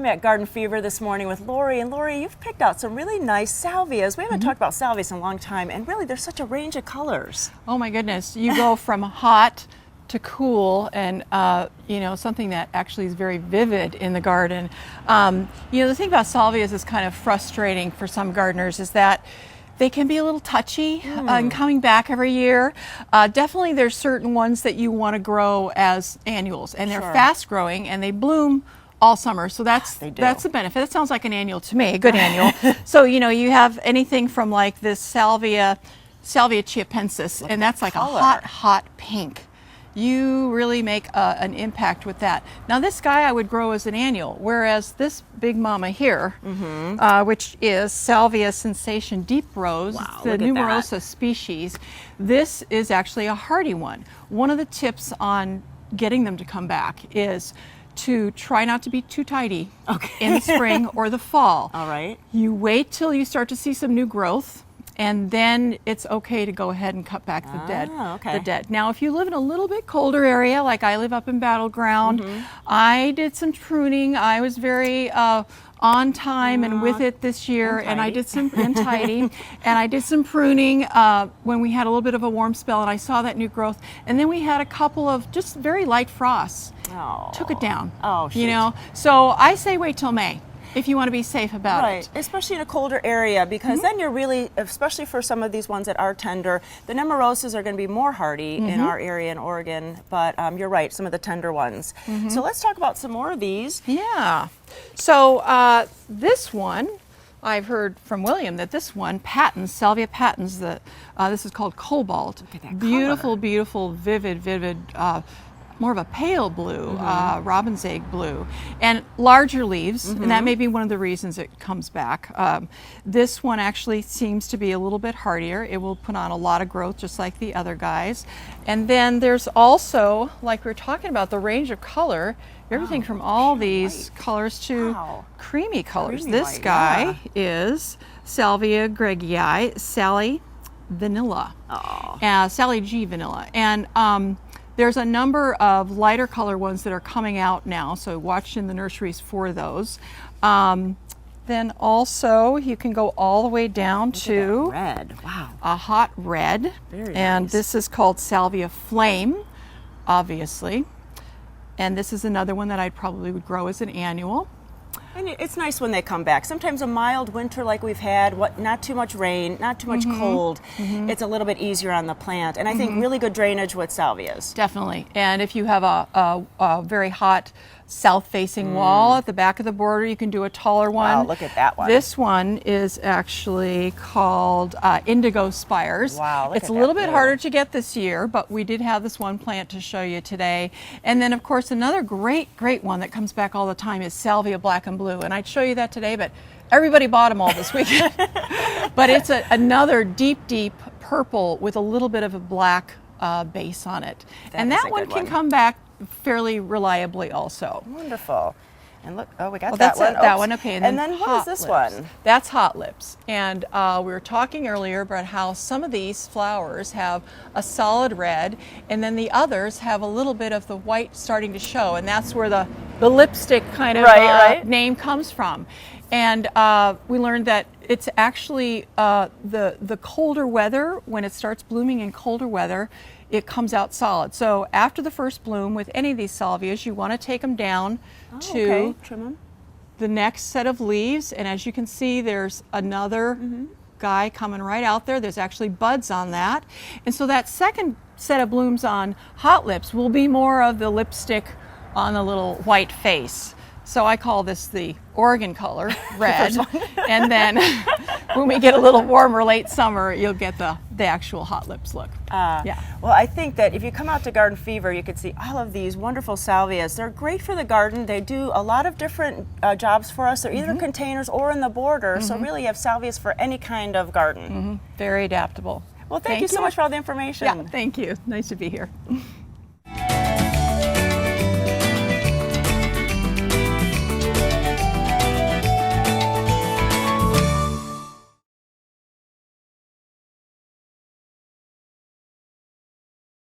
I'm at Garden Fever this morning with Lori, and Lori, you've picked out some really nice salvias. We haven't talked about salvias in a long time, and really there's such a range of colors. Oh my goodness, you go from hot to cool, and you know, something that actually is very vivid in the garden. You know, the thing about salvias is kind of frustrating for some gardeners is that they can be a little touchy and coming back every year. Definitely there's certain ones that you want to grow as annuals, and they're fast growing and they bloom all summer. So that's the benefit. That sounds like an annual to me, a good annual. So, you know, you have anything from like this Salvia Chiapensis, and that's like a hot pink. You really make an impact with that. Now this guy I would grow as an annual, whereas this big mama here, which is Salvia Sensation Deep Rose, the numerosa species, this is actually a hardy one. One of the tips on getting them to come back is to try not to be too tidy in the spring or the fall. All right. You wait till you start to see some new growth, and then it's okay to go ahead and cut back the dead. Now, if you live in a little bit colder area, like I live up in Battleground, I did some pruning. I was very on time and with it this year, and I did some tidy, and I did some pruning when we had a little bit of a warm spell, and I saw that new growth. And then we had a couple of just very light frosts. Took it down. You know, so I say wait till May if you want to be safe about it. Especially in a colder area, because then you're really, especially for some of these ones that are tender, the numerosas are going to be more hardy in our area in Oregon, but you're right, some of the tender ones. So let's talk about some more of these. Yeah. So this one, I've heard from William that this one, patens, Salvia patens, this is called Cobalt. Look at that beautiful, beautiful, vivid, more of a pale blue, robin's egg blue, and larger leaves, and that may be one of the reasons it comes back. This one actually seems to be a little bit hardier. It will put on a lot of growth just like the other guys. And then there's also, like we were talking about, the range of color, everything from all these colors to creamy colors. This guy is Salvia greggii, Sally Vanilla, Sally G Vanilla. And there's a number of lighter color ones that are coming out now, so watch in the nurseries for those. Then also you can go all the way down to red. A hot red. Very and nice. This is called Salvia Flame, obviously. And this is another one that I probably would grow as an annual. And it's nice when they come back. Sometimes a mild winter like we've had, not too much rain, not too much cold, it's a little bit easier on the plant. And I think really good drainage with salvias. Definitely. And if you have a very hot south-facing wall at the back of the border, you can do a taller one. Wow, look at that one. This one is actually called Indigo Spires. Wow, look it's at a little that bit blue. harder to get this year, but we did have this one plant to show you today. And then, of course, another great one that comes back all the time is Salvia Black and Blue. And I'd show you that today, but everybody bought them all this weekend. But it's another deep purple with a little bit of a black base on it. And that one can come back fairly reliably also. Wonderful. And look, we got that's that one. That one, okay. And then what is this one? That's Hot Lips. And we were talking earlier about how some of these flowers have a solid red, and then the others have a little bit of the white starting to show, and that's where the lipstick kind of name comes from. And we learned that it's actually the colder weather, when it starts blooming in colder weather, it comes out solid. So after the first bloom with any of these salvias, you want to take them down to trim them. The next set of leaves. And as you can see, there's another guy coming right out there. There's actually buds on that. And so that second set of blooms on Hot Lips will be more of the lipstick on the little white face. So I call this the Oregon color, red. And then when we get a little warmer late summer, you'll get the actual Hot Lips look. Well, I think that if you come out to Garden Fever, you could see all of these wonderful salvias. They're great for the garden. They do a lot of different jobs for us. They're either containers or in the border. So really you have salvias for any kind of garden. Very adaptable. Well, thank you so much for all the information. Yeah, thank you. Nice to be here.